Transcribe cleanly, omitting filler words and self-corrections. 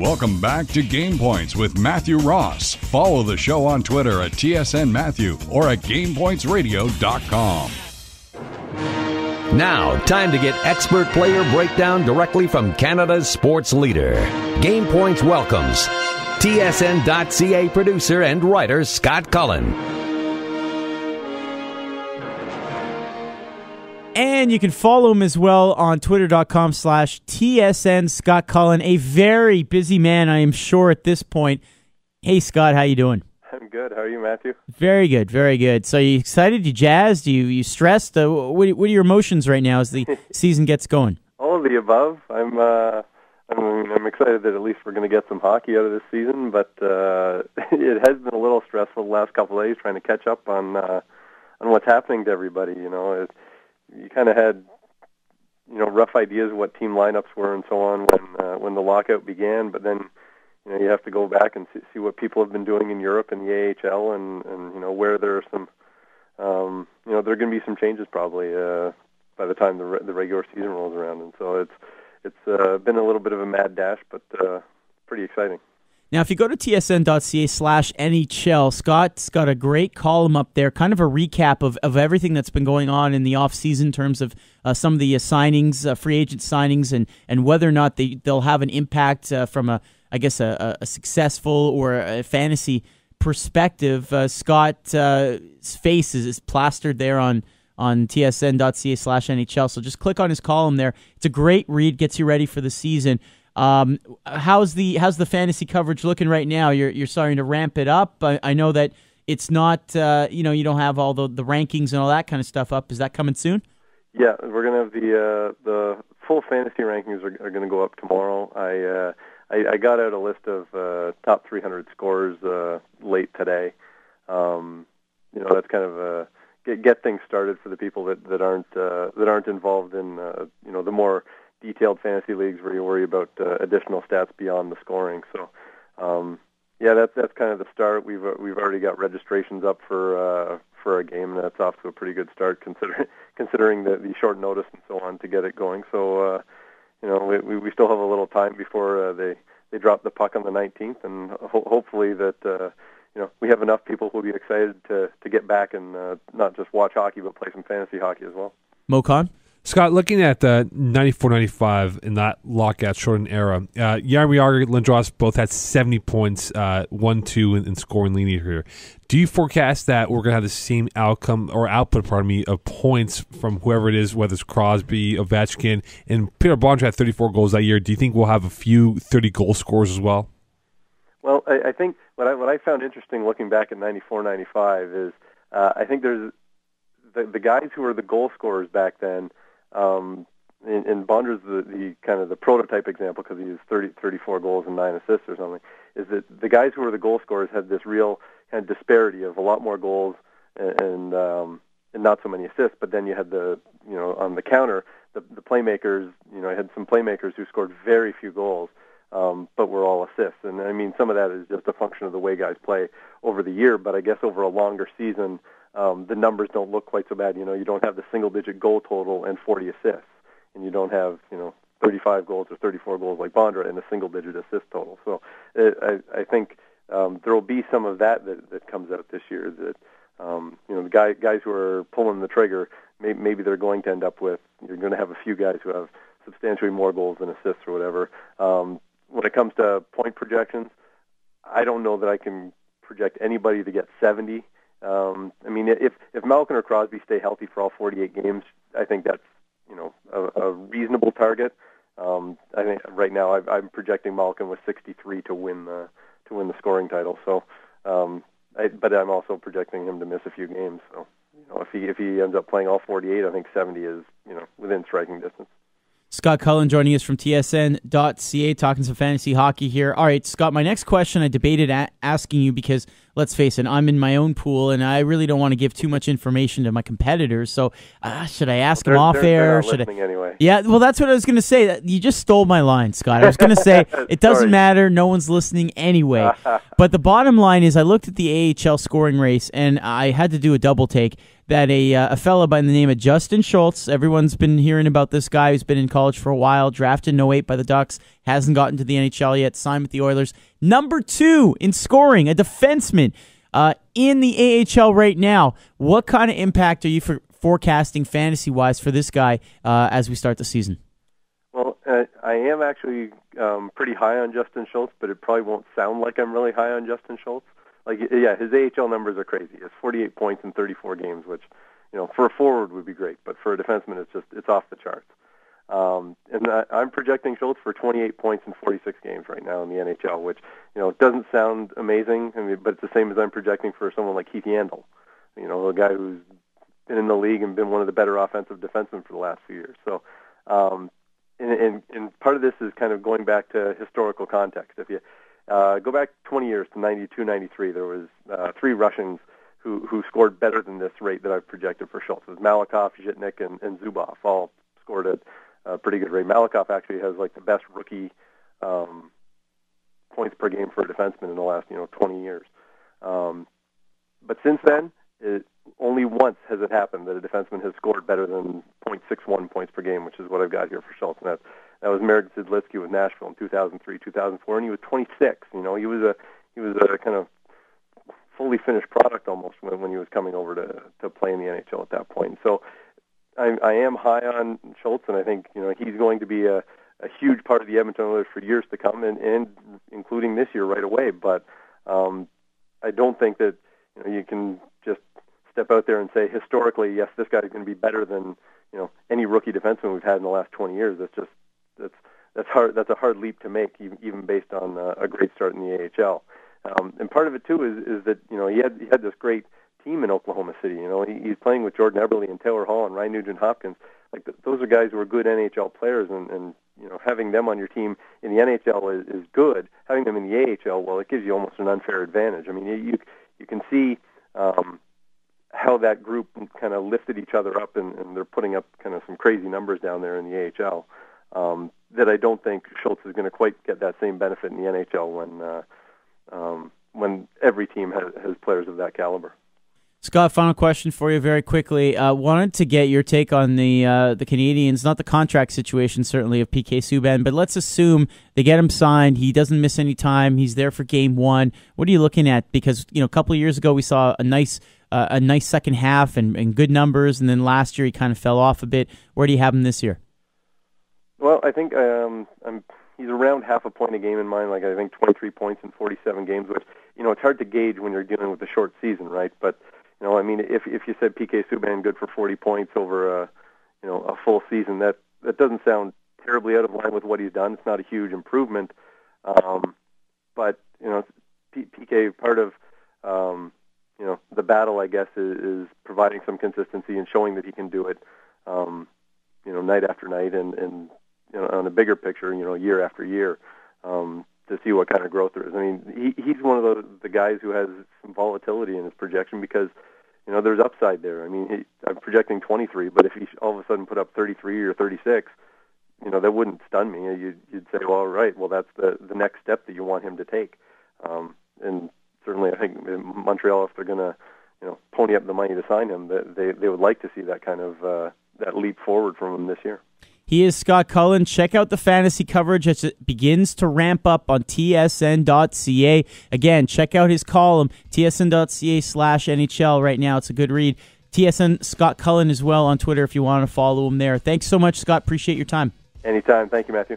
Welcome back to Game Points with Matthew Ross. Follow the show on Twitter at TSN Matthew or at GamePointsRadio.com. Now, time to get expert player breakdown directly from Canada's sports leader. Game Points welcomes TSN.ca producer and writer Scott Cullen. And you can follow him as well on twitter.com/TSN Scott Cullen, a very busy man, I am sure, at this point. Hey, Scott, how you doing? I'm good. How are you, Matthew? Very good, very good. So you excited? You jazzed? You stressed? What are your emotions right now as the season gets going? All of the above. I'm excited that at least we're going to get some hockey out of this season, but it has been a little stressful the last couple of days trying to catch up on what's happening to everybody. You know, you kind of had rough ideas of what team lineups were and so on when the lockout began, but then you have to go back and see what people have been doing in Europe and the AHL, and where there are some, there are going to be some changes probably by the time the regular season rolls around, and so it's been a little bit of a mad dash, but pretty exciting. Now, if you go to tsn.ca/NHL, Scott's got a great column up there, kind of a recap of everything that's been going on in the offseason in terms of some of the signings, free agent signings, and whether or not they'll have an impact from a successful or a fantasy perspective. Scott's face is plastered there on tsn.ca/NHL, so just click on his column there. It's a great read, gets you ready for the season. How's the fantasy coverage looking right now? You're starting to ramp it up. I know that it's not you don't have all the rankings and all that kind of stuff up. Is that coming soon? Yeah, we're gonna have the full fantasy rankings are going to go up tomorrow. I got out a list of top 300 scorers late today. That's kind of get things started for the people that aren't involved in the more detailed fantasy leagues where you worry about additional stats beyond the scoring. So, that's kind of the start. We've already got registrations up for a game, and that's off to a pretty good start considering the short notice and so on to get it going. So, we still have a little time before they drop the puck on the 19th, and hopefully that we have enough people who will be excited to get back and not just watch hockey but play some fantasy hockey as well. Mo Khan? Scott, looking at the 94-95 in that lockout shortened era, Jaromir Jagr, Lindros both had 70 points, 1-2 in scoring lead here. Do you forecast that we're going to have the same outcome or output, of points from whoever it is, whether it's Crosby, Ovechkin, and Peter Bondra had 34 goals that year? Do you think we'll have a few 30-goal scorers as well? Well, I think what I found interesting looking back at 94-95 is I think there's the guys who were the goal scorers back then. And Bondra's the kind of the prototype example because he has 34 goals and 9 assists or something, is that the guys who were the goal scorers had this real kind of disparity of a lot more goals and not so many assists, but then you had on the counter, the playmakers, I had some playmakers who scored very few goals, but were all assists. And I mean, some of that is just a function of the way guys play over the year, but I guess over a longer season, the numbers don't look quite so bad. You don't have the single-digit goal total and 40 assists, and you don't have 35 goals or 34 goals like Bondra and a single-digit assist total. So I think there will be some of that comes out this year. That the guys who are pulling the trigger, maybe they're going to end up with. You're going to have a few guys who have substantially more goals than assists or whatever. When it comes to point projections, I don't know that I can project anybody to get 70. If Malkin or Crosby stay healthy for all 48 games, I think that's a reasonable target. I think right now I'm projecting Malkin with 63 to win the scoring title. So, but I'm also projecting him to miss a few games. So, if he ends up playing all 48, I think 70 is within striking distance. Scott Cullen joining us from TSN.ca, talking some fantasy hockey here. All right, Scott, my next question I debated asking you because, let's face it, I'm in my own pool, and I really don't want to give too much information to my competitors. So should I ask them off air? They're not listening anyway. Yeah, well, that's what I was going to say. You just stole my line, Scott. I was going to say it doesn't matter. No one's listening anyway. But the bottom line is I looked at the AHL scoring race, and I had to do a double take. That a fella by the name of Justin Schultz, everyone's been hearing about this guy who's been in college for a while, drafted in 08 by the Ducks, hasn't gotten to the NHL yet, signed with the Oilers. Number 2 in scoring, a defenseman in the AHL right now. What kind of impact are you forecasting fantasy-wise for this guy as we start the season? Well, I am actually pretty high on Justin Schultz, but it probably won't sound like I'm really high on Justin Schultz. His AHL numbers are crazy. It's 48 points in 34 games, which, for a forward would be great, but for a defenseman, it's off the charts. And I'm projecting Schultz for 28 points in 46 games right now in the NHL, which, doesn't sound amazing, but it's the same as I'm projecting for someone like Keith Yandel, a guy who's been in the league and been one of the better offensive defensemen for the last few years. So, and part of this is kind of going back to historical context. If you go back 20 years to 92, 93, there was 3 Russians who scored better than this rate that I've projected for Schultz. It was Malakoff, Zhitnik, and Zubov, all scored at a pretty good rate. Malakoff actually has the best rookie points per game for a defenseman in the last 20 years. But since then, only once has it happened that a defenseman has scored better than .61 points per game, which is what I've got here for Schultz. And that was Merritt Sidlitsky with Nashville in 2003, 2004, and he was 26. He was a kind of fully finished product almost when he was coming over to play in the NHL at that point. And so I am high on Schultz, and I think he's going to be a huge part of the Edmonton Oilers for years to come, and including this year right away. But I don't think that you can just step out there and say historically, yes, this guy's going to be better than any rookie defenseman we've had in the last 20 years. That's hard. That's a hard leap to make, even based on a great start in the AHL. And part of it too is that he had this great team in Oklahoma City. He's playing with Jordan Eberle and Taylor Hall and Ryan Nugent-Hopkins. Those are guys who are good NHL players, and having them on your team in the NHL is good. Having them in the AHL, well, it gives you almost an unfair advantage. I mean, you can see how that group kind of lifted each other up, and they're putting up kind of some crazy numbers down there in the AHL. That I don't think Schultz is going to quite get that same benefit in the NHL when every team has players of that caliber. Scott, final question for you very quickly. Wanted to get your take on the Canadiens, not the contract situation certainly of PK Subban, but let's assume they get him signed. He doesn't miss any time. He's there for game 1. What are you looking at? Because a couple of years ago we saw a nice second half and good numbers, and then last year he kind of fell off a bit. Where do you have him this year? Well, I think he's around half a point a game in mine. I think 23 points in 47 games, which it's hard to gauge when you're dealing with a short season, right? But if you said PK Subban good for 40 points over a full season, that doesn't sound terribly out of line with what he's done. It's not a huge improvement, but PK, part of the battle, I guess, is providing some consistency and showing that he can do it, night after night, and on a bigger picture, year after year, to see what kind of growth there is. I mean, he's one of the guys who has some volatility in his projection because there's upside there. I mean, I'm projecting 23, but if he all of a sudden put up 33 or 36, that wouldn't stun me. You'd say, well, all right, well, that's the next step that you want him to take. And certainly, I think Montreal, if they're going to pony up the money to sign him, they would like to see that kind of that leap forward from him this year. He is Scott Cullen. Check out the fantasy coverage as it begins to ramp up on tsn.ca. Again, check out his column, tsn.ca/NHL right now. It's a good read. TSN Scott Cullen as well on Twitter if you want to follow him there. Thanks so much, Scott. Appreciate your time. Anytime. Thank you, Matthew.